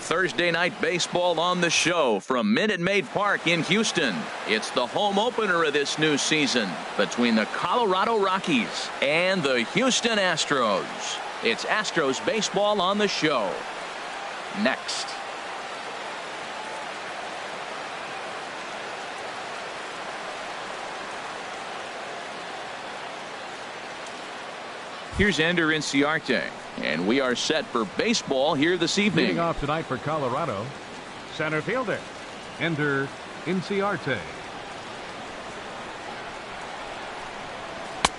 Thursday night baseball on the show from Minute Maid Park in Houston. It's the home opener of this new season between the Colorado Rockies and the Houston Astros. It's Astros baseball on the show. Next. Here's Ender Inciarte, and we are set for baseball here this evening. Leading off tonight for Colorado, center fielder Ender Inciarte.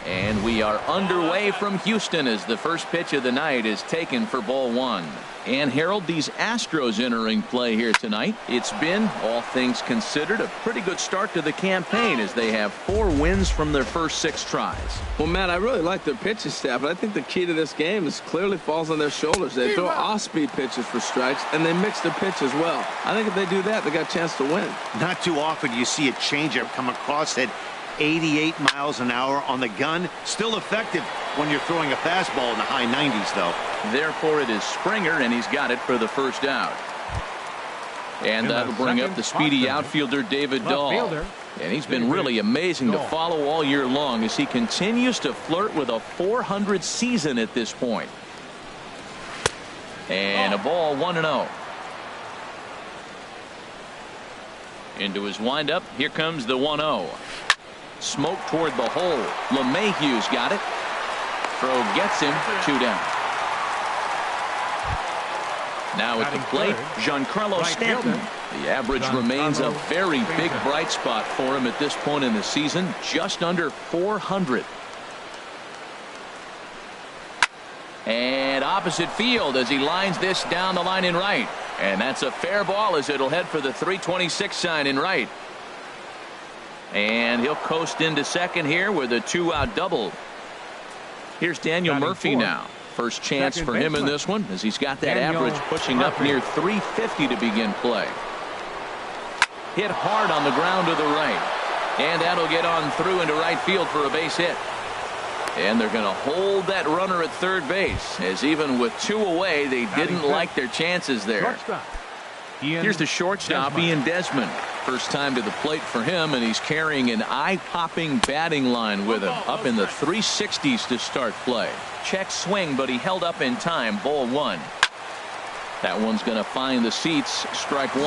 And we are underway from Houston as the first pitch of the night is taken for ball one. And Harold, these Astros entering play here tonight. It's been, all things considered, a pretty good start to the campaign as they have 4 wins from their first 6 tries. Well, Matt, I really like their pitching staff, but I think the key to this game is clearly falls on their shoulders. They throw off-speed pitches for strikes, and they mix their pitch as well. I think if they do that, they got a chance to win. Not too often you see a changeup come across at 88 miles an hour on the gun. Still effective when you're throwing a fastball in the high 90s, though. Therefore, it is Springer, and he's got it for the first out. And that'll bring up the speedy outfielder David Dahl. And he's been really amazing to follow all year long as he continues to flirt with a .400 season at this point. And a ball 1-0. Into his windup. Here comes the 1-0. Smoke toward the hole. LeMahieu's got it. Throw gets him. 2 down. Now at the plate, Giancarlo Stanton. The average remains a very big bright spot for him at this point in the season, just under .400. And opposite field as he lines this down the line in right. And that's a fair ball as it'll head for the 326 sign in right. And he'll coast into second here with a 2-out double. Here's Daniel Murphy now. First chance for him in this one as he's got that average pushing up near 350 to begin play. Hit hard on the ground to the right. And that'll get on through into right field for a base hit. And they're going to hold that runner at third base as even with 2 away they didn't like their chances there. Here's the shortstop Ian Desmond. First time to the plate for him, and he's carrying an eye-popping batting line with him up in the 360s to start play. Check swing, but he held up in time. Ball 1. That one's going to find the seats. Strike 1.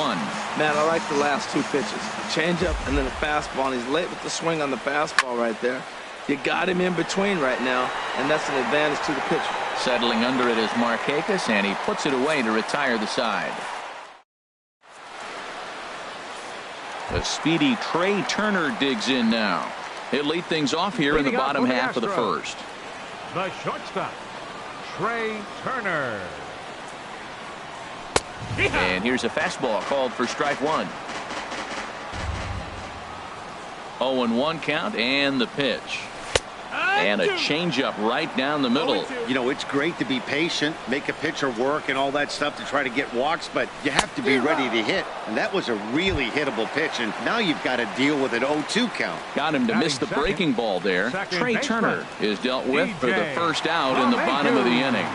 Matt, I like the last 2 pitches. Changeup and then a fastball, and he's late with the swing on the fastball right there. You got him in between right now, and that's an advantage to the pitcher. Settling under it is Markakis, and he puts it away to retire the side. The speedy Trey Turner digs in now. He'll lead things off here in the bottom half of the first. The shortstop, Trey Turner. And here's a fastball called for strike 1. 0-1 count and the pitch. And a changeup right down the middle. You know, it's great to be patient, make a pitcher work and all that stuff to try to get walks, but you have to be ready to hit. And that was a really hittable pitch, and now you've got to deal with an 0-2 count. Got him to miss the breaking ball there. Trey Turner is dealt with for the first out in the bottom of the inning.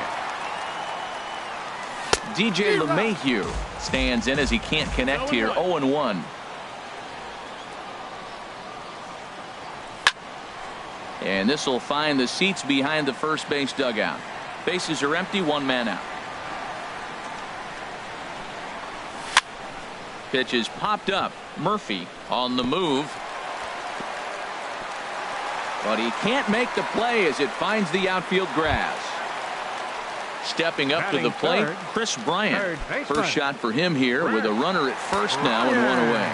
DJ LeMahieu stands in as he can't connect here. 0-1. And this will find the seats behind the first base dugout. Bases are empty, 1 man out. Pitch is popped up. Murphy on the move. But he can't make the play as it finds the outfield grass. Stepping up to the plate, Chris Bryant. First shot for him here with a runner at first now and 1 away.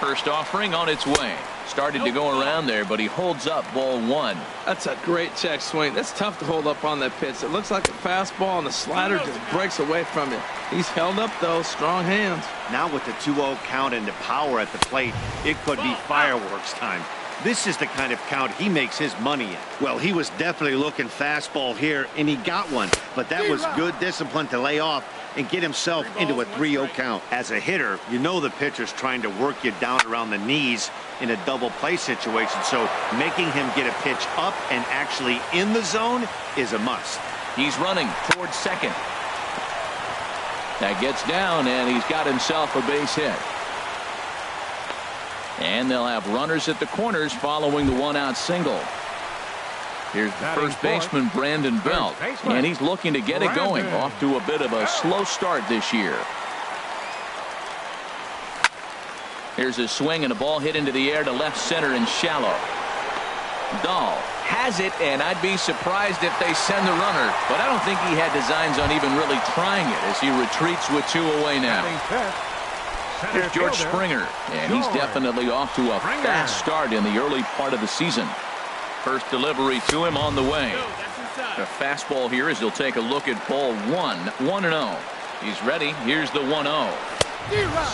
First offering on its way. Started to go around there, but he holds up. Ball 1. That's a great check swing. That's tough to hold up on that pitch. It looks like a fastball, and the slider just breaks away from it. He's held up, though. Strong hands. Now with the 2-0 count and the power at the plate, it could be fireworks time. This is the kind of count he makes his money in. Well, he was definitely looking fastball here, and he got one. But that was good discipline to lay off and get himself into a 3-0 count. As a hitter, you know the pitcher's trying to work you down around the knees in a double play situation, so making him get a pitch up and actually in the zone is a must. He's running towards second. That gets down, and he's got himself a base hit. And they'll have runners at the corners following the one-out single. Here's the first baseman, Brandon Belt, and he's looking to get it going. Off to a bit of a slow start this year. Here's a swing and a ball hit into the air to left center and shallow. Dahl has it, and I'd be surprised if they send the runner, but I don't think he had designs on even really trying it as he retreats with 2 away now. Here's George Springer, and he's definitely off to a fast start in the early part of the season. First delivery to him on the way. The fastball here as he'll take a look at ball 1, 1-0. He's ready. Here's the 1-0.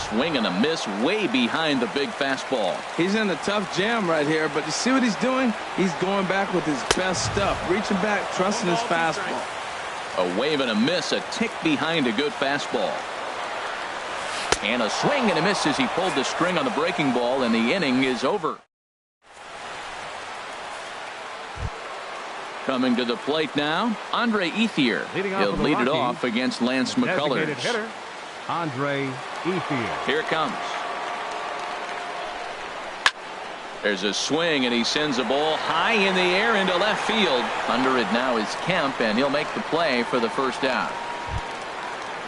Swing and a miss way behind the big fastball. He's in a tough jam right here, but you see what he's doing? He's going back with his best stuff, reaching back, trusting his fastball. A wave and a miss, a tick behind a good fastball. And a swing and a miss as he pulled the string on the breaking ball, and the inning is over. Coming to the plate now, Andre Ethier. He'll lead it off against Lance McCullers. Andre Ethier. Here it comes. There's a swing, and he sends a ball high in the air into left field. Under it now is Kemp, and he'll make the play for the first out.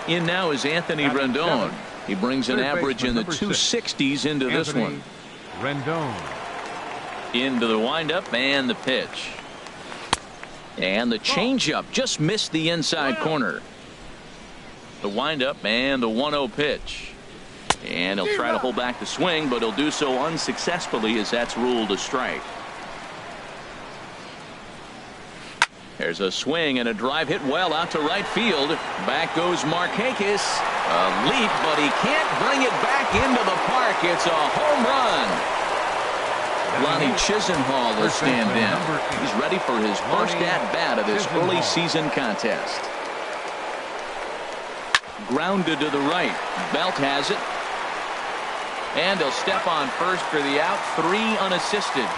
In now is Anthony Rendon. He brings an average in the 260s into this one. Rendon. Into the windup and the pitch. And the changeup just missed the inside corner. The windup and the 1-0 pitch. And he'll try to hold back the swing, but he'll do so unsuccessfully as that's ruled a strike. There's a swing and a drive hit well out to right field. Back goes Markakis. A leap, but he can't bring it back into the park. It's a home run. Lonnie Chisenhall will stand in. He's ready for his first at-bat of this early season contest. Grounded to the right. Belt has it. And he'll step on first for the out. 3 unassisted.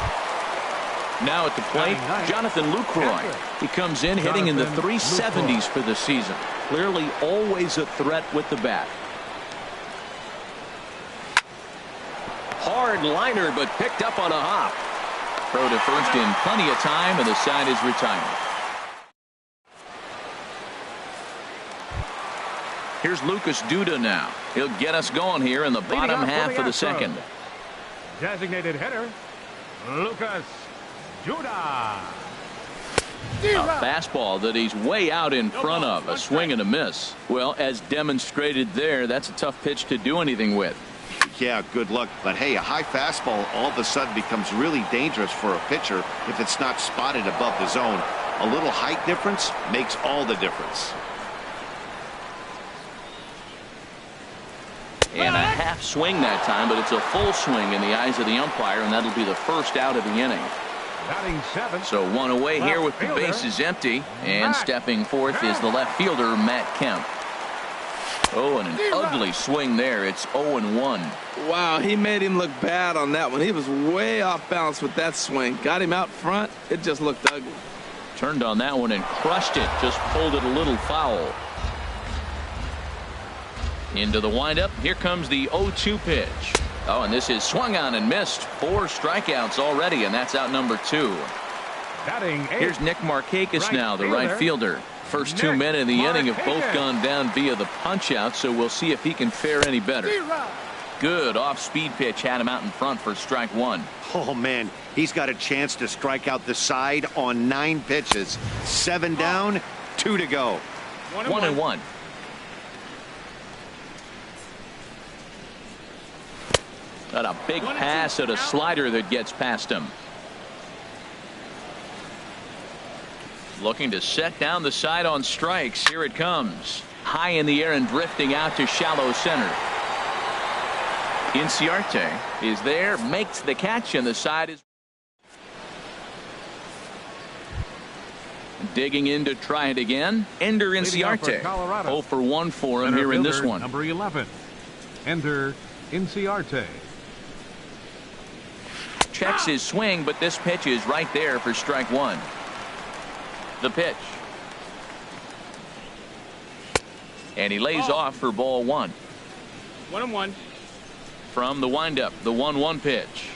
Now at the plate, Jonathan Lucroy. He comes in hitting in the 370s for the season. Clearly always a threat with the bat. Hard liner, but picked up on a hop. Throw to first in plenty of time, and the side is retired. Here's Lucas Duda now. He'll get us going here in the bottom half of the second. Designated hitter, Lucas Duda. A fastball that he's way out in front of. A swing and a miss. Well, as demonstrated there, that's a tough pitch to do anything with. Yeah, good luck. But hey, a high fastball all of a sudden becomes really dangerous for a pitcher if it's not spotted above the zone. A little height difference makes all the difference. And a half swing that time, but it's a full swing in the eyes of the umpire, and that'll be the first out of the inning. So 1 away here with the bases empty, and stepping forth is the left fielder, Matt Kemp. Oh, and an ugly swing there. It's 0-1. Wow, he made him look bad on that one. He was way off balance with that swing. Got him out front. It just looked ugly. Turned on that one and crushed it. Just pulled it a little foul. Into the windup. Here comes the 0-2 pitch. Oh, and this is swung on and missed. 4 strikeouts already, and that's out number 2. Here's Nick Markakis now, the right fielder. First 2 men in the inning have both gone down via the punch-out, so we'll see if he can fare any better. Good off-speed pitch had him out in front for strike 1. Oh, man, he's got a chance to strike out the side on 9 pitches. 7 down, 2 to go. 1-1. Got a big pass at a slider that gets past him. Looking to set down the side on strikes. Here it comes. High in the air and drifting out to shallow center. Inciarte is there, makes the catch, and the side is digging in to try it again. Ender Inciarte. 0 for 1 for him here in this one. Number 11, Ender Inciarte. Checks his swing, but this pitch is right there for strike 1. The pitch. And he lays off for ball 1. 1-1. From the windup, the 1-1 pitch.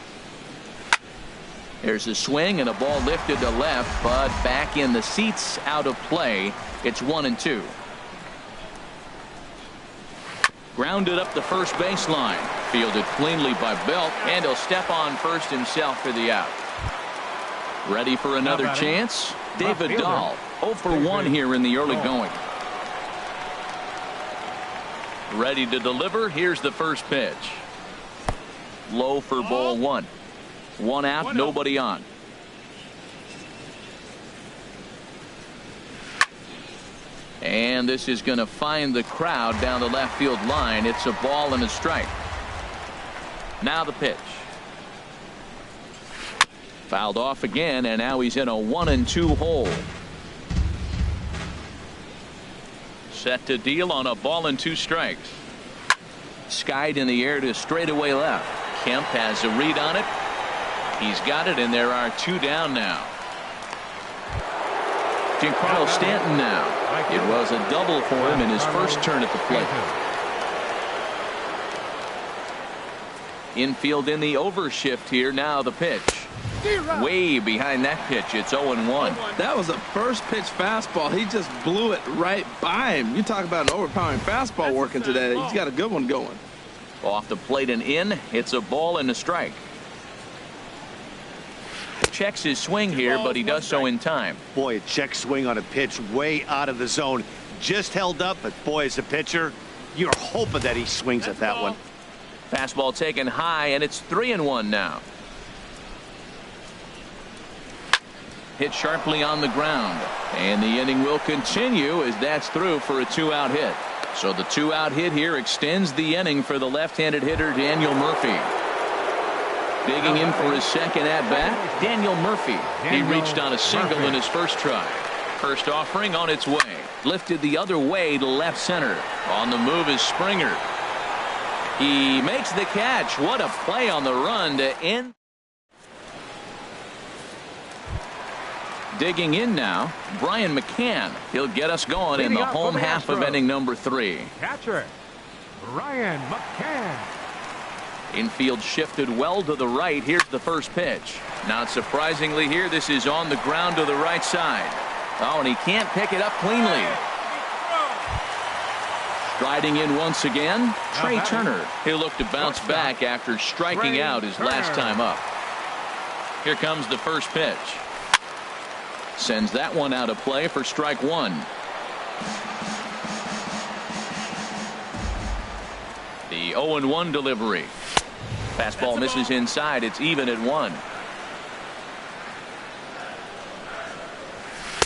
There's a swing and a ball lifted to left, but back in the seats, out of play. It's 1-2. Grounded up the first baseline. Fielded cleanly by Belt, and he'll step on first himself for the out. Ready for another chance? David Dahl, 0 for 1 here in the early going. Ready to deliver. Here's the first pitch. Low for ball 1. 1 out, nobody on. And this is going to find the crowd down the left field line. It's a ball and a strike. Now the pitch. Fouled off again, and now he's in a 1-2 hole. Set to deal on a ball and 2 strikes. Skied in the air to straightaway left. Kemp has a read on it. He's got it, and there are 2 down now. Giancarlo Stanton now. It was a double for him in his first turn at the plate. Infield in the overshift here. Now the pitch. Way behind that pitch. It's 0-1. That was a first pitch fastball. He just blew it right by him. You talk about an overpowering fastball working today. He's got a good one going. Off the plate and in. It's a ball and a strike. Checks his swing here, but he does so in time. Boy, a check swing on a pitch way out of the zone. Just held up, but boy, as a pitcher, you're hoping that he swings at that one. Fastball taken high, and it's 3-1 now. Hit sharply on the ground, and the inning will continue as that's through for a 2-out hit. So the 2-out hit here extends the inning for the left-handed hitter Daniel Murphy. Digging in for his second at-bat, Daniel Murphy. He reached on a single in his first try. First offering on its way. Lifted the other way to left center. On the move is Springer. He makes the catch. What a play on the run to end. Digging in now, Brian McCann. He'll get us going in the home half of inning number 3. Catcher, Brian McCann. Infield shifted well to the right. Here's the first pitch. Not surprisingly here, this is on the ground to the right side. Oh, and he can't pick it up cleanly. Striding in once again, Trey Turner. He'll look to bounce back after striking out his last time up. Here comes the first pitch. Sends that one out of play for strike 1. The 0-1 delivery. Fastball misses inside. It's even at 1.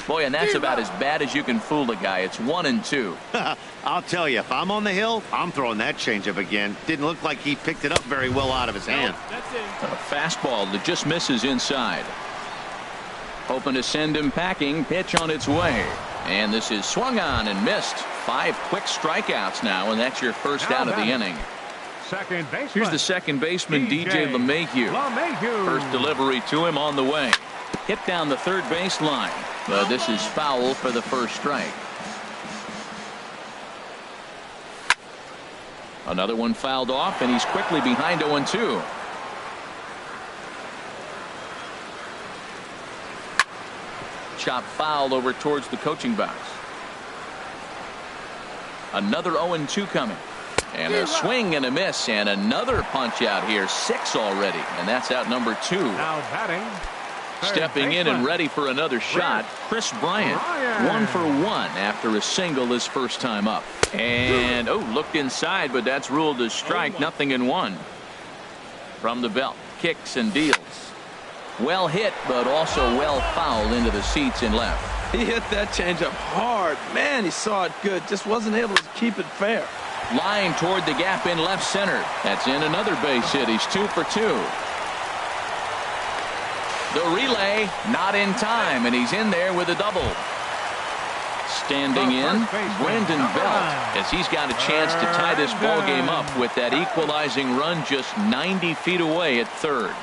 Boy, and that's about as bad as you can fool a guy. It's 1-2. I'll tell you, if I'm on the hill, I'm throwing that changeup again. Didn't look like he picked it up very well out of his hand. A fastball that just misses inside. Hoping to send him packing. Pitch on its way. And this is swung on and missed. 5 quick strikeouts now, and that's your first out of the inning. Second baseman. Here's the second baseman, DJ LeMahieu. First delivery to him on the way. Hit down the third baseline. But this is foul for the first strike. Another one fouled off, and he's quickly behind 0-2. Chop foul over towards the coaching box. Another 0-2 coming. And a swing and a miss, and another punch out here. 6 already, and that's out number 2. Now batting. Stepping in and ready for another shot, Chris Bryant. 1 for 1 after a single his first time up. And looked inside, but that's ruled a strike. 0-1. From the belt, kicks and deals. Well hit, but also well fouled into the seats in left. He hit that changeup hard. Man, he saw it good. Just wasn't able to keep it fair. Line toward the gap in left center. That's in another base hit. He's 2 for 2. The relay not in time, and he's in there with a double. Standing in, Brendan Belt, as he's got a chance to tie this ball game up with that equalizing run just 90 feet away at third.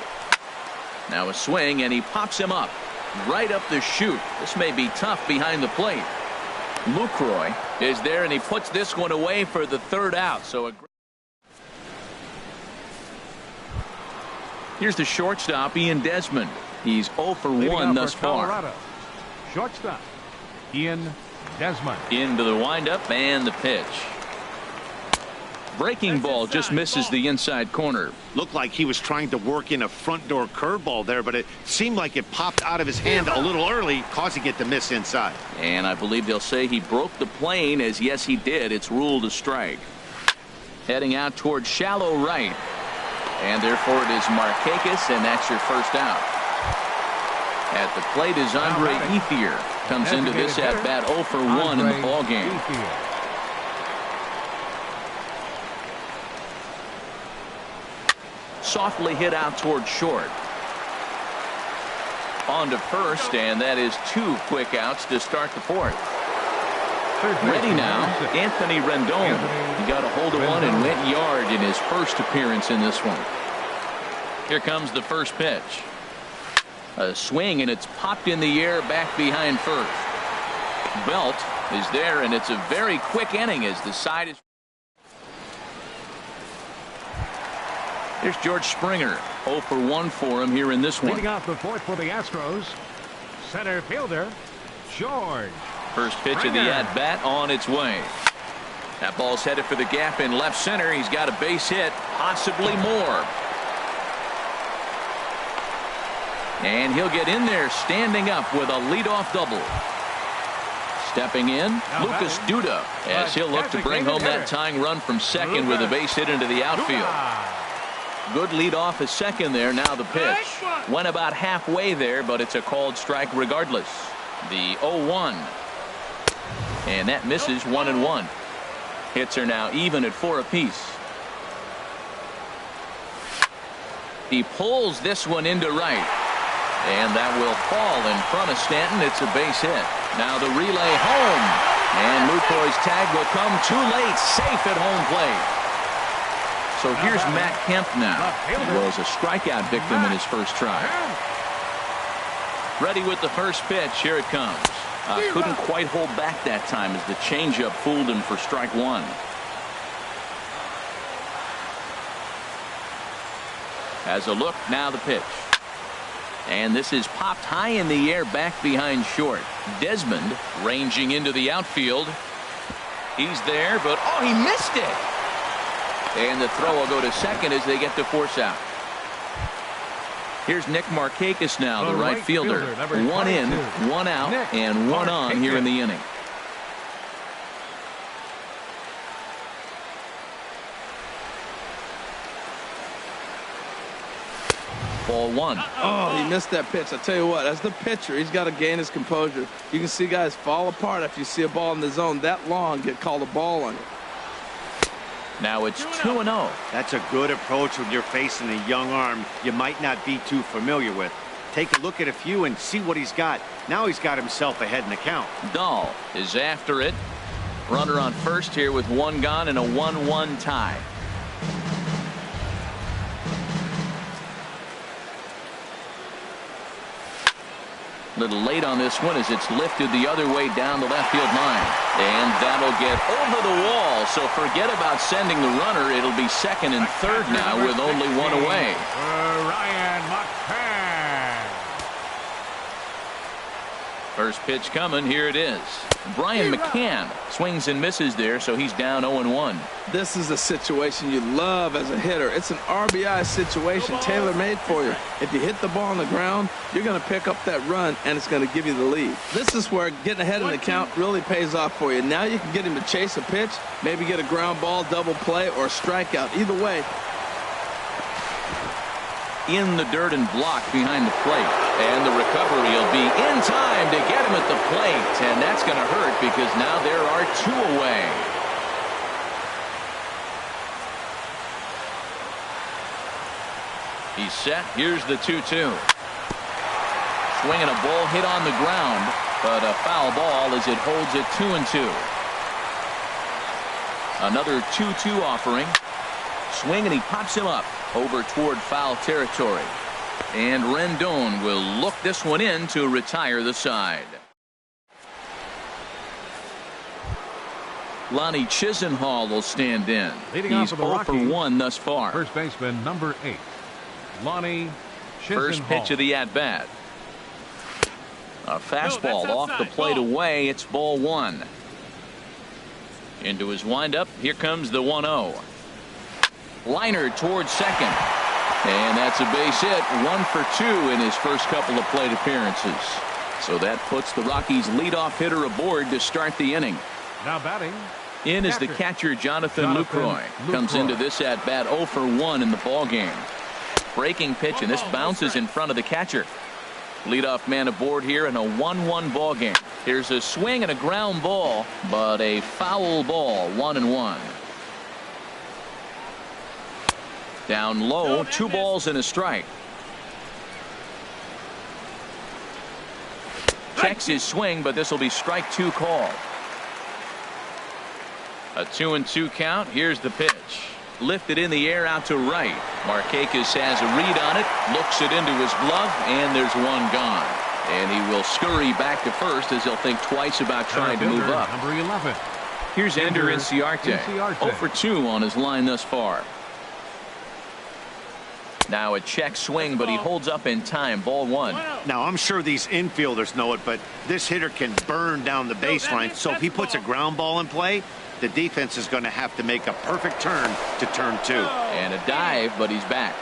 Now a swing, and he pops him up right up the chute. This may be tough behind the plate. Lucroy is there, and he puts this one away for the third out. So here's the shortstop, Ian Desmond. He's 0 for 1 thus far. Colorado. Shortstop, Ian Desmond. Into the windup and the pitch. Breaking ball just misses the inside corner. Looked like he was trying to work in a front door curveball there, but it seemed like it popped out of his hand a little early, causing it to miss inside. And I believe they'll say he broke the plane, as yes he did. It's ruled a strike. Heading out towards shallow right. And therefore it is Markakis, and that's your first out. At the plate is Andre Ethier. Comes into this at bat 0 for 1 in the ball game. Softly hit out towards short. On to first, and that is 2 quick outs to start the fourth. Ready now, Anthony Rendon. He got a hold of one and went yard in his first appearance in this one. Here comes the first pitch. A swing, and it's popped in the air back behind first. Belt is there, and it's a very quick inning as the side is. Here's George Springer. 0 for 1 for him here in this one. Leading off the fourth for the Astros, center fielder George. First pitch of the at-bat on its way. That ball's headed for the gap in left center. He's got a base hit, possibly more. And he'll get in there standing up with a leadoff double. Stepping in, Lucas Duda, as he'll look to bring home that tying run from second with a base hit into the outfield. Good lead off at second there. Now the pitch. Went about halfway there, but it's a called strike regardless. The 0-1. And that misses 1-1. Hits are now even at 4 apiece. He pulls this one into right. And that will fall in front of Stanton. It's a base hit. Now the relay home. And Lucroy's tag will come too late. Safe at home plate. So here's Matt Kemp now. He was a strikeout victim in his first try. Ready with the first pitch. Here it comes. Couldn't quite hold back that time as the changeup fooled him for strike one. As a look, now the pitch. And this is popped high in the air back behind short. Desmond ranging into the outfield. He's there, but oh, he missed it. And the throw will go to second as they get the force out. Here's Nick Markakis now, the right fielder. 1 in, 1 out, and 1 on here in the inning. Ball 1. Oh, he missed that pitch. I tell you what, as the pitcher, he's got to gain his composure. You can see guys fall apart after you see a ball in the zone that long, get called a ball on you. Now it's 2-0. That's a good approach when you're facing a young arm you might not be too familiar with. Take a look at a few and see what he's got. Now he's got himself ahead in the count. Dahl is after it. Runner on first here with 1 gone and a 1-1 tie. Little late on this one as it's lifted the other way down the left field line. And that'll get over the wall. So forget about sending the runner. It'll be second and third now with only 1 away. Ryan McCann. First pitch coming. Here it is. Brian McCann swings and misses there, so he's down 0-1. This is a situation you love as a hitter. It's an RBI situation tailor-made for you. If you hit the ball on the ground, you're going to pick up that run, and it's going to give you the lead. This is where getting ahead in the count really pays off for you. Now you can get him to chase a pitch, maybe get a ground ball, double play, or a strikeout. Either way. In the dirt and blocked behind the plate. And the recovery will be in time to get him at the plate. And that's going to hurt because now there are 2 away. He's set. Here's the 2-2. Swinging a ball hit on the ground, but a foul ball as it holds it 2-2. Another 2-2 offering. Swing, and he pops him up over toward foul territory. And Rendon will look this one in to retire the side. Lonnie Chisenhall will stand in. Leading off He's for the 0 for Rockies, 1 thus far. First baseman, number 8, Lonnie Chisenhall. First pitch of the at-bat. A fastball off the plate away. It's ball 1. Into his windup. Here comes the 1-0. Liner towards second. And that's a base hit. 1 for 2 in his first couple of plate appearances. So that puts the Rockies' leadoff hitter aboard to start the inning. Now batting in is the catcher Jonathan Lucroy. Comes into this at bat 0 for 1 in the ball game. Breaking pitch, and this bounces in front of the catcher. Leadoff man aboard here in a 1-1 ball game. Here's a swing and a ground ball, but a foul ball. 1-1. Down low, 2 balls and a strike. Checks his swing, but this will be strike 2 called. A 2-2 count. Here's the pitch. Lifted in the air out to right. Markakis has a read on it, looks it into his glove, and there's 1 gone. And he will scurry back to first as he'll think twice about trying to move up. Number 11. Here's Ender Inciarte. 0 for 2 on his line thus far. Now a check swing, but he holds up in time. Ball 1. Now, I'm sure these infielders know it, but this hitter can burn down the baseline. So if he puts a ground ball in play, the defense is going to have to make a perfect turn to turn 2. And a dive, but he's back.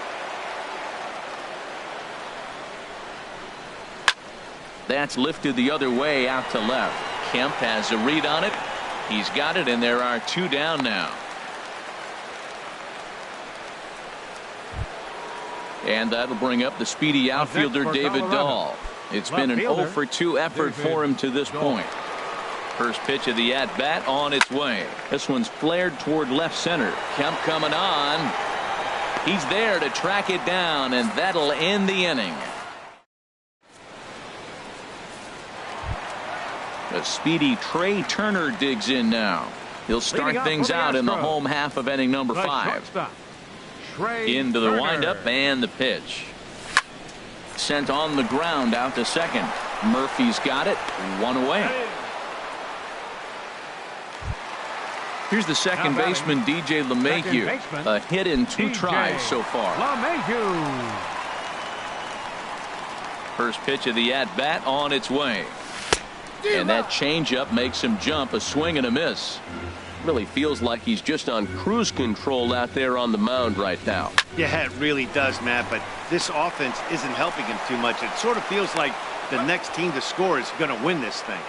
That's lifted the other way out to left. Kemp has a read on it. He's got it, and there are 2 down now. And that'll bring up the speedy outfielder David Dahl. It's been an 0 for 2 effort for him to this point. First pitch of the at-bat on its way. This one's flared toward left center. Kemp coming on. He's there to track it down, and that'll end the inning. The speedy Trey Turner digs in now. He'll start things out in the home half of inning number 5. Into the windup and the pitch. Sent on the ground out to second. Murphy's got it. 1 away. Here's the second baseman, DJ LeMahieu. A hit in 2 tries so far. First pitch of the at-bat on its way. And that changeup makes him jump. A swing and a miss. Really feels like he's just on cruise control out there on the mound right now. Yeah, it really does, Matt, but this offense isn't helping him too much. It sort of feels like the next team to score is going to win this thing.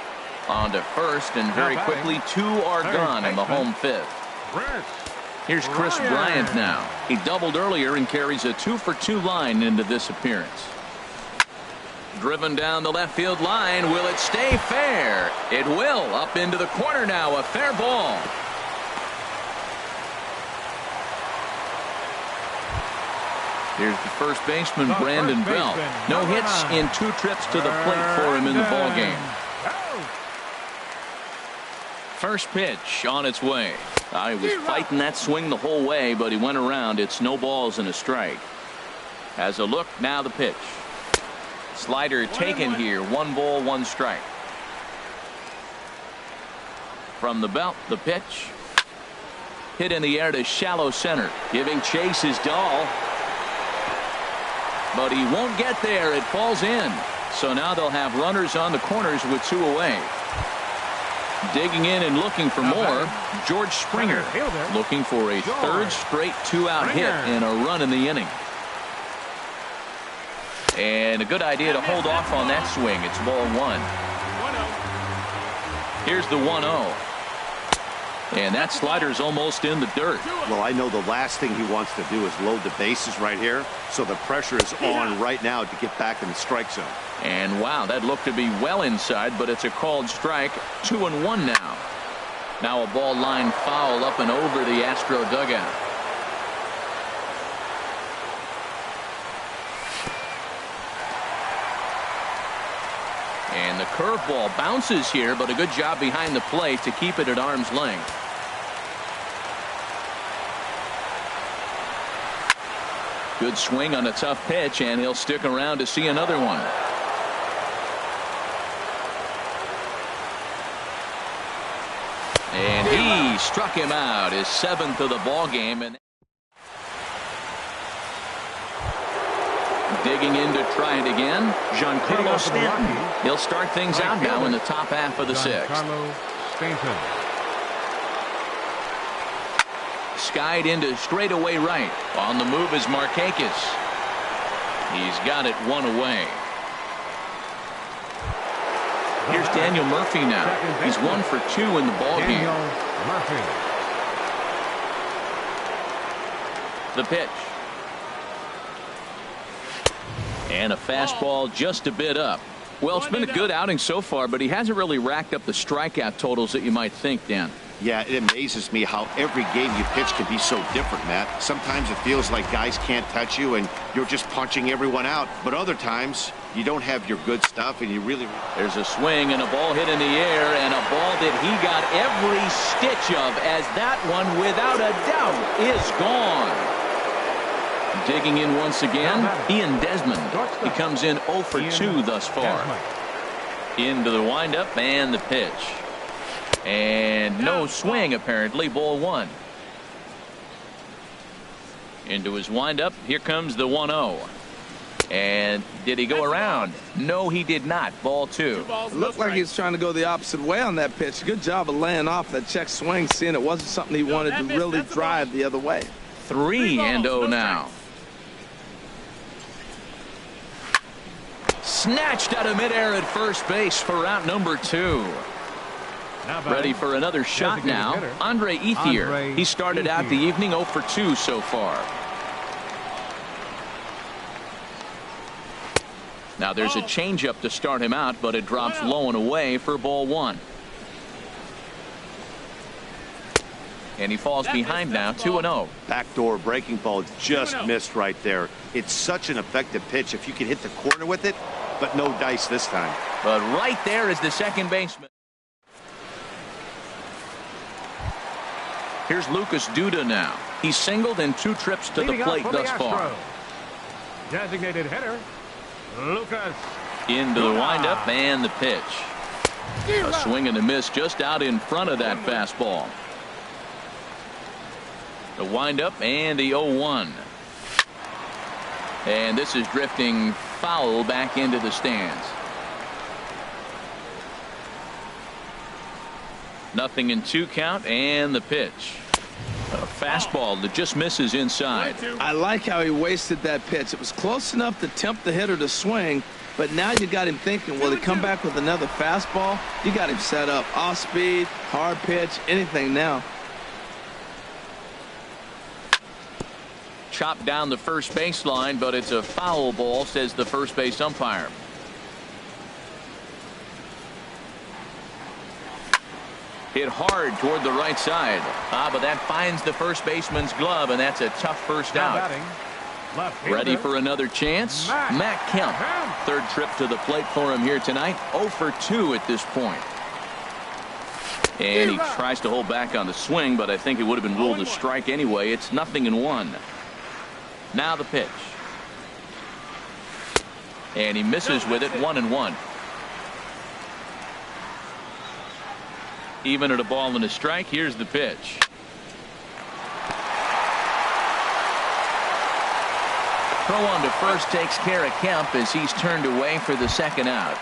On to first, and very quickly 2 are gone in the home 5th. Here's Chris Bryant now. He doubled earlier and carries a 2 for 2 line into this appearance. Driven down the left field line. Will it stay fair? It will. Up into the corner now. A fair ball. Here's the first baseman, Brandon Belt. No hits in 2 trips to the plate for him in the ball game. First pitch on its way. He was fighting that swing the whole way, but he went around. It's no balls and a strike. Has a look. Now the pitch. Slider taken here. 1 ball, 1 strike. From the belt, the pitch. Hit in the air to shallow center. Giving chase is Dahl. But he won't get there. It falls in. So now they'll have runners on the corners with 2 away. Digging in and looking for more. George Springer looking for a 3rd straight 2-out hit and a run in the inning. And a good idea to hold off on that swing. It's ball 1. Here's the 1-0. And that slider's almost in the dirt. Well, I know the last thing he wants to do is load the bases right here. So the pressure is on right now to get back in the strike zone. And wow, that looked to be well inside, but it's a called strike. 2-1 now. Now a ball line foul up and over the Astro dugout. And the curveball bounces here, but a good job behind the plate to keep it at arm's length. Good swing on a tough pitch, and he'll stick around to see another one. And he struck him out, his 7th of the ball game. And digging in to try it again, Giancarlo Stanton. He'll start things out now in the top half of the 6th. Giancarlo Stanton. Skied into straightaway right. On the move is Markakis. He's got it 1 away. Here's Daniel Murphy now. He's 1 for 2 in the ball game. Murphy. The pitch. And a fastball just a bit up. Well, it's been a good outing so far, but he hasn't really racked up the strikeout totals that you might think, Dan. Yeah, it amazes me how every game you pitch can be so different, Matt. Sometimes it feels like guys can't touch you and you're just punching everyone out. But other times, you don't have your good stuff and you really... There's a swing and a ball hit in the air, and a ball that he got every stitch of, as that one, without a doubt, is gone. Digging in once again, Ian Desmond. He comes in 0 for 2 thus far. Into the windup and the pitch. And no swing, apparently. Ball 1. Into his windup. Here comes the 1-0. And did he go around? No, he did not. Ball 2. It looked like he was trying to go the opposite way on that pitch. Good job of laying off that check swing, seeing it wasn't something he wanted to really drive the other way. 3-0 now. Snatched out of midair at first base for route number 2. Ready for another shot now. Andre Ethier. He started out the evening 0 for 2 so far. Now there's a changeup to start him out, but it drops low and away for ball 1. And he falls behind now, 2-0. Backdoor breaking ball just missed right there. It's such an effective pitch if you can hit the corner with it, but no dice this time. But right there is the second baseman. Here's Lucas Duda now. He's singled in 2 trips to the plate thus far. Designated hitter, Lucas. Into the windup and the pitch. A swing and a miss just out in front of that fastball. The windup and the 0-1. And this is drifting foul back into the stands. Nothing in 2 count and the pitch. A fastball that just misses inside. I like how he wasted that pitch. It was close enough to tempt the hitter to swing, but now you got him thinking, will he come back with another fastball? You got him set up. Off speed, hard pitch, anything now. Chopped down the first baseline, but it's a foul ball, says the first base umpire. Hit hard toward the right side. But that finds the first baseman's glove, and that's a tough first out. Ready for another chance? Matt Kemp. 3rd trip to the plate for him here tonight. 0 for 2 at this point. And he tries to hold back on the swing, but I think it would have been ruled a strike anyway. It's 0-1. Now the pitch. And he misses with it, 1-1. Even at a ball and a strike, here's the pitch. Throw on to first takes care of Kemp as he's turned away for the second out.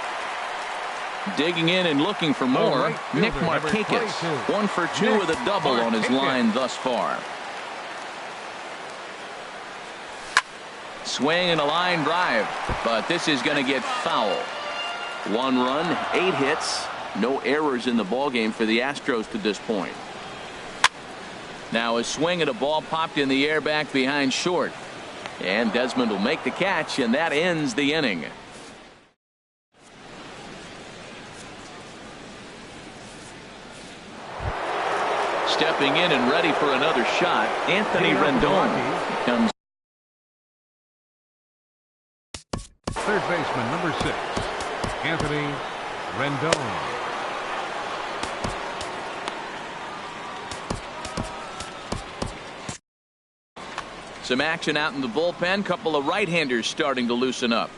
Digging in and looking for more, Nick Markakis. 1 for 2 with a double on his line thus far. Swing and a line drive, but this is going to get foul. 1 run, 8 hits. No errors in the ballgame for the Astros to this point. Now a swing and a ball popped in the air back behind short. And Desmond will make the catch, and that ends the inning. Stepping in and ready for another shot, Anthony Rendon comes. 3rd baseman, number 6, Anthony Rendon. Some action out in the bullpen. Couple of right-handers starting to loosen up.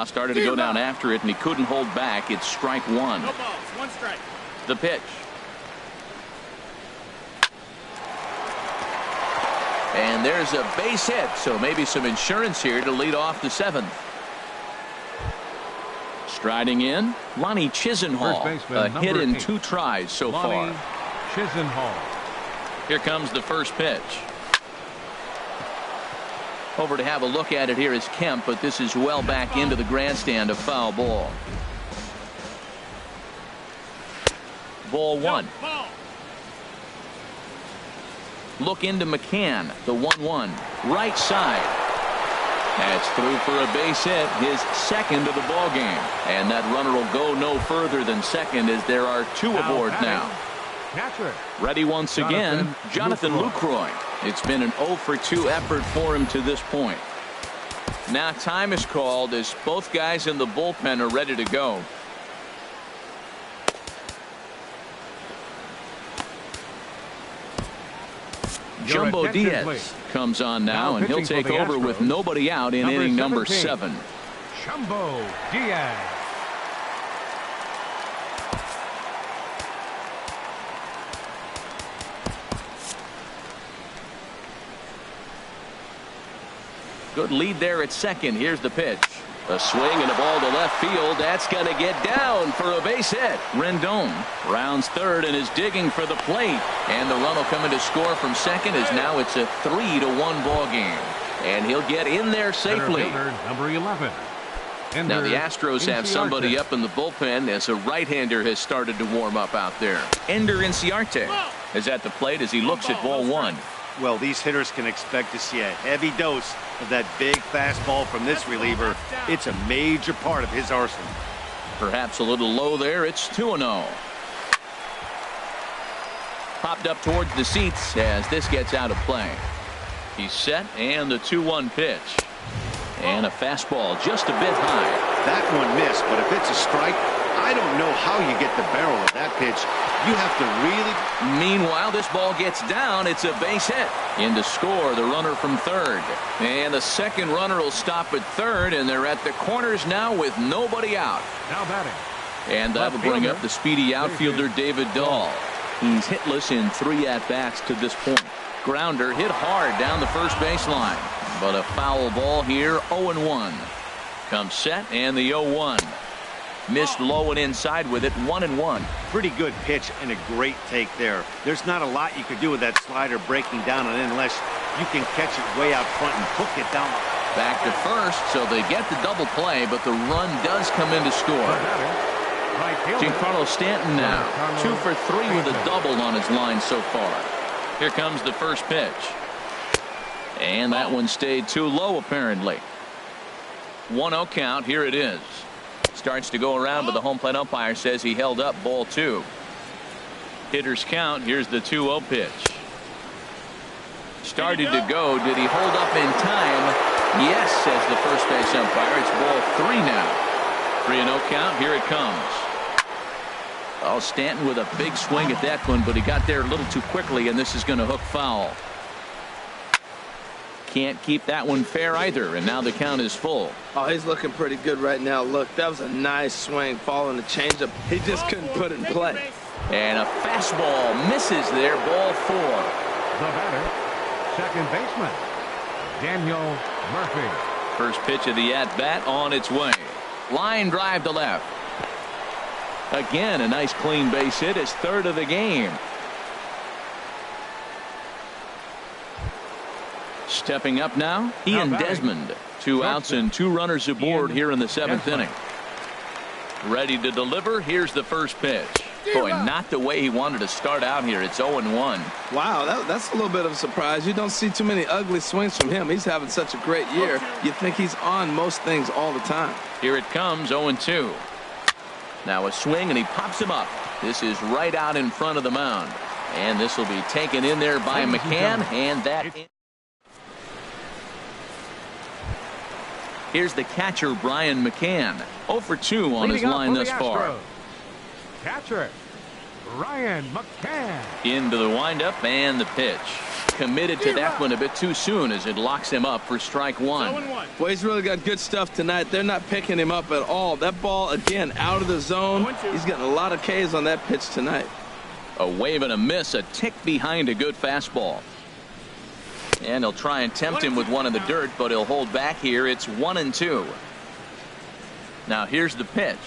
Started to go down after it, and he couldn't hold back. It's strike 1. No balls, 1 strike. The pitch. And there's a base hit, so maybe some insurance here to lead off the 7th. Striding in, Lonnie Chisenhall. A hit in 2 tries so far. Chisenhall. Here comes the first pitch. Over to have a look at it here is Kemp, but this is well back into the grandstand, a foul ball. Ball 1. Look into McCann, the 1-1. Right side. That's through for a base hit, his 2nd of the ball game. And that runner will go no further than 2nd as there are 2 aboard now. Ready once again, Jonathan Lucroy. It's been an 0 for 2 effort for him to this point. Now time is called as both guys in the bullpen are ready to go. Jumbo Diaz comes on now and he'll take over with nobody out in inning number 7. Jumbo Diaz. Good lead there at 2nd. Here's the pitch. A swing and a ball to left field. That's going to get down for a base hit. Rendon rounds 3rd and is digging for the plate. And the run will come in to score from 2nd as now it's a 3-1 ball game. And he'll get in there safely. Number 11. Now the Astros have somebody up in the bullpen as a right-hander has started to warm up out there. Ender Inciarte is at the plate as he looks at ball 1. Well, these hitters can expect to see a heavy dose of that big fastball from this reliever. It's a major part of his arsenal. Perhaps a little low there. It's 2-0. Popped up towards the seats as this gets out of play. He's set and the 2-1 pitch. And a fastball just a bit high. That one missed, but if it's a strike, I don't know how you get the barrel of that pitch. You have to really. Meanwhile, this ball gets down. It's a base hit. In to score, the runner from 3rd. And the 2nd runner will stop at 3rd, and they're at the corners now with nobody out. Now batting. And that'll bring up the speedy outfielder David Dahl. He's hitless in 3 at-bats to this point. Grounder hit hard down the first baseline. But a foul ball here, 0-1. Comes set and the 0-1. Missed low and inside with it, 1-1. Pretty good pitch and a great take there. There's not a lot you could do with that slider breaking down on it unless you can catch it way out front and hook it down. Back to first, so they get the double play, but the run does come in to score. Giancarlo Stanton now, 2 for 3 with a double on his line so far. Here comes the first pitch. And that one stayed too low apparently. 1-0 count. Here it is. Starts to go around, but the home plate umpire says he held up ball 2. Hitters count. Here's the 2-0 pitch. Started to go. Did he hold up in time? Yes, says the first base umpire. It's ball 3 now. 3-0 count. Here it comes. Oh, Stanton with a big swing at that one, but he got there a little too quickly, and this is going to hook foul. Can't keep that one fair either, and now the count is full. Oh, he's looking pretty good right now. Look, that was a nice swing following the changeup. He just couldn't put it in play. And a fastball misses there, ball 4. The batter, second baseman, Daniel Murphy. First pitch of the at-bat on its way. Line drive to left. Again, a nice clean base hit, his 3rd of the game. Stepping up now, Ian Desmond. 2 outs and 2 runners aboard here in the 7th inning. Ready to deliver. Here's the first pitch. Boy, not the way he wanted to start out here. It's 0-1. Wow, that's a little bit of a surprise. You don't see too many ugly swings from him. He's having such a great year. You think he's on most things all the time. Here it comes, 0-2. Now a swing, and he pops him up. This is right out in front of the mound. And this will be taken in there by McCann, and that... Here's the catcher, Brian McCann. 0 for 2 on his line thus far. Catcher, Brian McCann. Into the windup and the pitch. committed to that one a bit too soon as it locks him up for strike one. Well, he's really got good stuff tonight. They're not picking him up at all. That ball, again, out of the zone. He's getting a lot of Ks on that pitch tonight. A wave and a miss, a tick behind a good fastball. And he'll try and tempt him with one in the dirt, but he'll hold back here. It's 1-2. Now here's the pitch.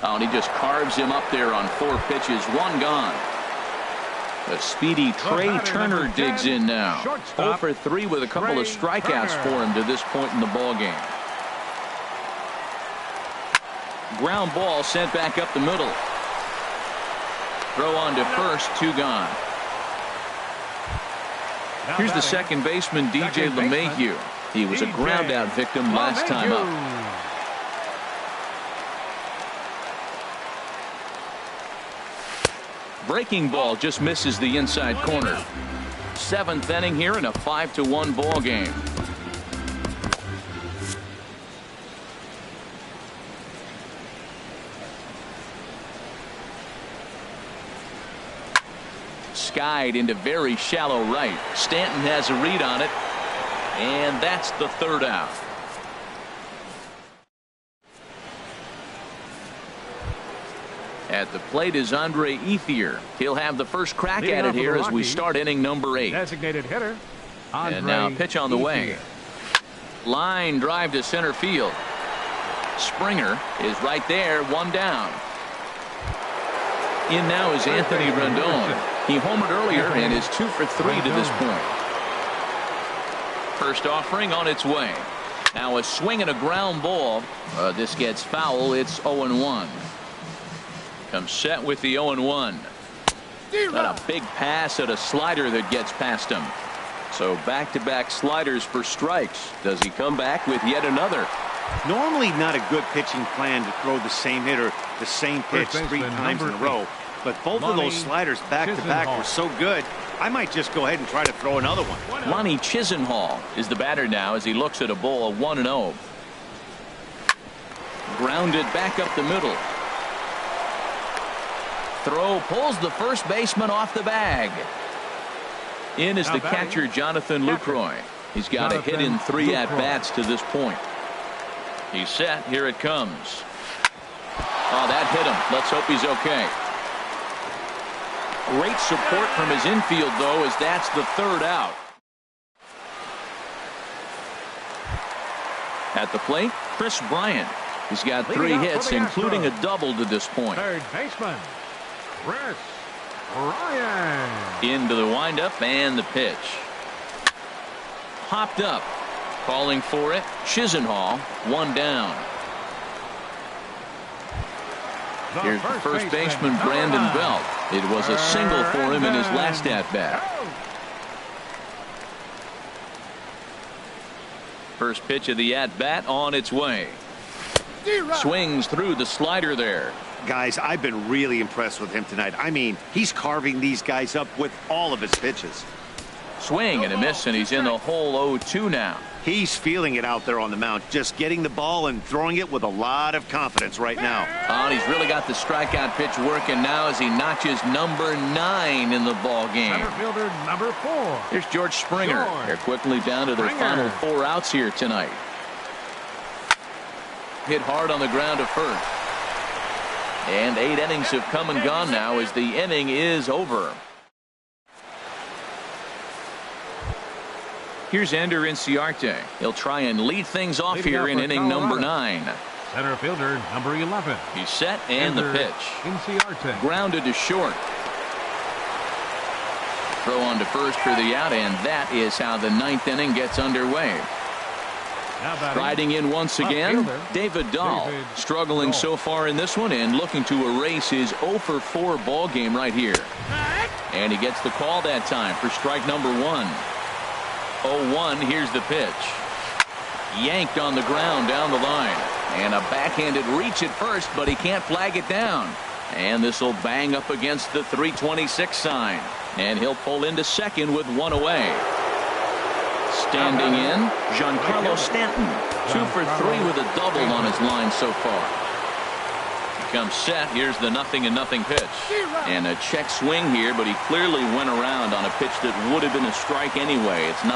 Oh, and he just carves him up there on 4 pitches. 1 gone. The speedy Trey Turner digs in now. 0 for 3 with a couple of strikeouts for him to this point in the ball game. Ground ball sent back up the middle. Throw on to first, 2 gone. Here's the second baseman, DJ LeMahieu. He was a ground out victim last time up. Breaking ball just misses the inside corner. 7th inning here in a 5-1 ball game. Skied into very shallow right. Stanton has a read on it, and that's the 3rd out. At the plate is Andre Ethier. He'll have the first crack at it here as we start inning number 8. Designated hitter. And now pitch on the way. Line drive to center field. Springer is right there, 1 down. In now is Anthony Rendon. He homered earlier and is 2 for 3 to this point. First offering on its way. Now a swing and a ground ball. This gets foul. It's 0-1. Comes set with the 0-1. Got a big pass at a slider that gets past him. So back-to-back sliders for strikes. Does he come back with yet another? Normally not a good pitching plan to throw the same hitter the same pitch 3 times in a row. But both of those sliders back-to-back were so good, I might just go ahead and try to throw another one. Lonnie Chisenhall is the batter now as he looks at a ball 1-0. Grounded back up the middle. Throw pulls the first baseman off the bag. In is the catcher, Jonathan Lucroy. He's got a hit in 3 at-bats to this point. He's set. Here it comes. Oh, that hit him. Let's hope he's okay. Great support from his infield, though, as that's the 3rd out. At the plate, Chris Bryant. He's got 3 hits, including a double to this point. Third baseman, Chris Bryant. Into the windup and the pitch. Hopped up. Calling for it. Chisenhall, 1 down. Here's the first baseman, Brandon Belt. It was a single for him in his last at-bat. First pitch of the at-bat on its way. Swings through the slider there. Guys, I've been really impressed with him tonight. I mean, he's carving these guys up with all of his pitches. Swing and a miss, and he's in the hole 0-2 now. He's feeling it out there on the mound, just getting the ball and throwing it with a lot of confidence right now. Oh, and he's really got the strikeout pitch working now as he notches number 9 in the ball game. Center fielder number 4. Here's George Springer. They're quickly down to their final 4 outs here tonight. Hit hard on the ground to first. And 8 innings have come and gone now as the inning is over. Here's Ender Inciarte. He'll try and lead things off here in inning number 9. Center fielder number 11. He's set and the pitch. Inciarte. Grounded to short. Throw on to first for the out, and that is how the 9th inning gets underway. Riding in once again, David Dahl. Struggling so far in this one and looking to erase his 0-for-4 ball game right here. And he gets the call that time for strike number 1. 0-1, here's the pitch. Yanked on the ground down the line. And a backhanded reach at first, but he can't flag it down. And this will bang up against the 326 sign. And he'll pull into second with 1 away. Standing in, Giancarlo Stanton. 2 for 3 with a double on his line so far. comes set. Here's the 0-0 pitch. And a check swing here, but he clearly went around on a pitch that would have been a strike anyway. It's 0-1.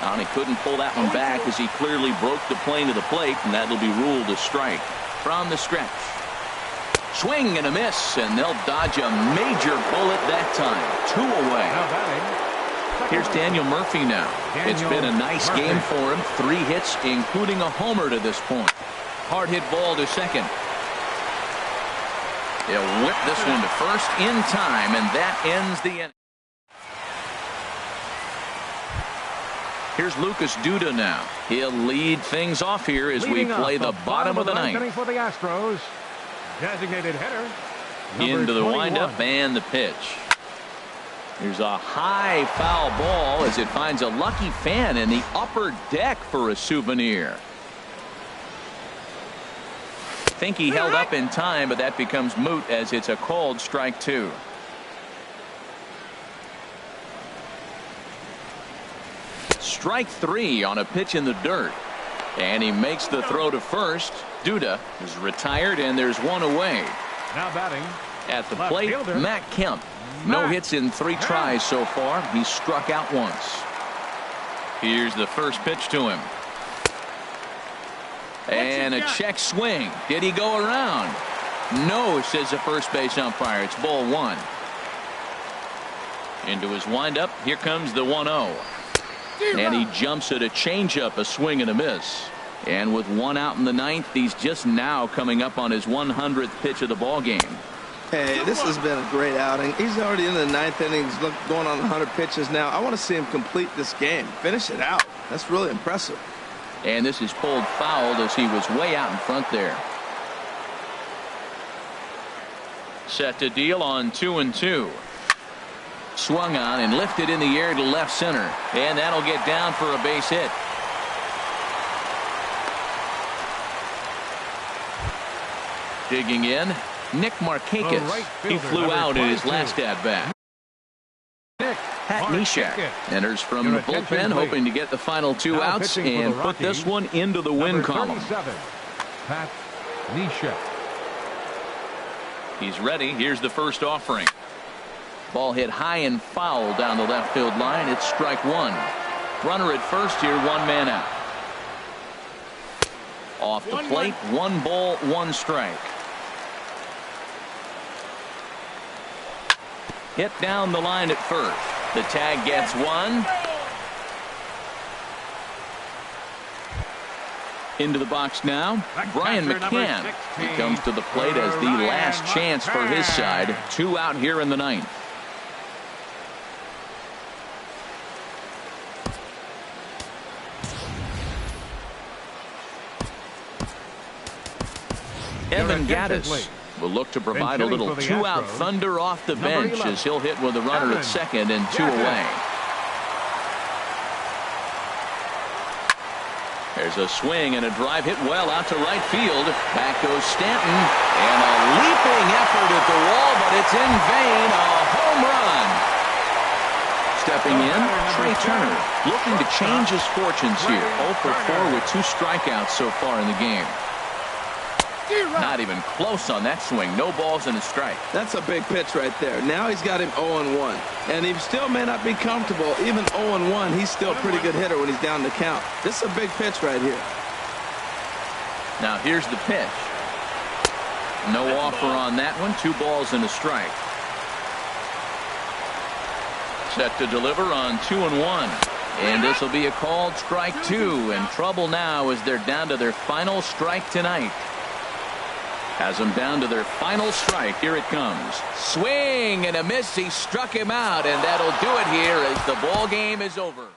And he couldn't pull that one back as he clearly broke the plane to the plate, and that'll be ruled a strike. From the stretch. Swing and a miss, and they'll dodge a major bullet that time. 2 away. Here's Daniel Murphy now. It's been a nice game for him. 3 hits, including a homer to this point. Hard hit ball to second. He'll whip this one to first in time, and that ends the inning. Here's Lucas Duda now. He'll lead things off here as we play the bottom of the ninth. For the Astros, designated hitter, into the 21. windup and the pitch. Here's a high foul ball as it finds a lucky fan in the upper deck for a souvenir. Think he held up in time, but that becomes moot as it's a called strike 2. Strike 3 on a pitch in the dirt, and he makes the throw to first. Duda is retired, and there's 1 away. Now batting at the plate, Matt Kemp. No hits in 3 tries so far. He struck out once. Here's the first pitch to him. And a check swing. Did he go around? No, says the first base umpire. It's ball 1. Into his windup. Here comes the 1-0. And he jumps at a changeup, a swing and a miss. And with 1 out in the 9th, he's just now coming up on his 100th pitch of the ball game. Hey, this has been a great outing. He's already in the 9th inning. He's going on 100 pitches now. I want to see him complete this game. Finish it out. That's really impressive. And this is pulled fouled as he was way out in front there. Set to deal on 2-2. Swung on and lifted in the air to left center. And that'll get down for a base hit. Digging in, Nick Markakis. He flew out in his last at-bat. Pat Neshek enters from the bullpen, hoping to get the final 2 outs and put this one into the win column. Pat Neshek. He's ready. Here's the first offering. Ball hit high and foul down the left field line. It's strike 1. Runner at first here, 1 man out. Off the plate, 1 ball, 1 strike. Hit down the line at first. The tag gets 1. Into the box now, Brian McCann. He comes to the plate as the last chance for his side. 2 out here in the 9th. Evan Gattis will look to provide a little 2-out thunder off the bench as he'll hit with a runner at second and 2 away. There's a swing and a drive hit well out to right field. Back goes Stanton, and a leaping effort at the wall, but it's in vain. A home run. Stepping in, Trey Turner looking to change his fortunes here. 0 for 4 with 2 strikeouts so far in the game. Not even close on that swing. No balls and a strike. That's a big pitch right there. Now he's got him 0-1. And he still may not be comfortable. Even 0-1, he's still a pretty good hitter when he's down the count. This is a big pitch right here. Now here's the pitch. No offer on that one. 2 balls and a strike. Set to deliver on 2-1. And this will be a called strike 2. In trouble now as they're down to their final strike tonight. Has them down to their final strike. Here it comes. Swing and a miss. He struck him out, and that'll do it here as the ball game is over.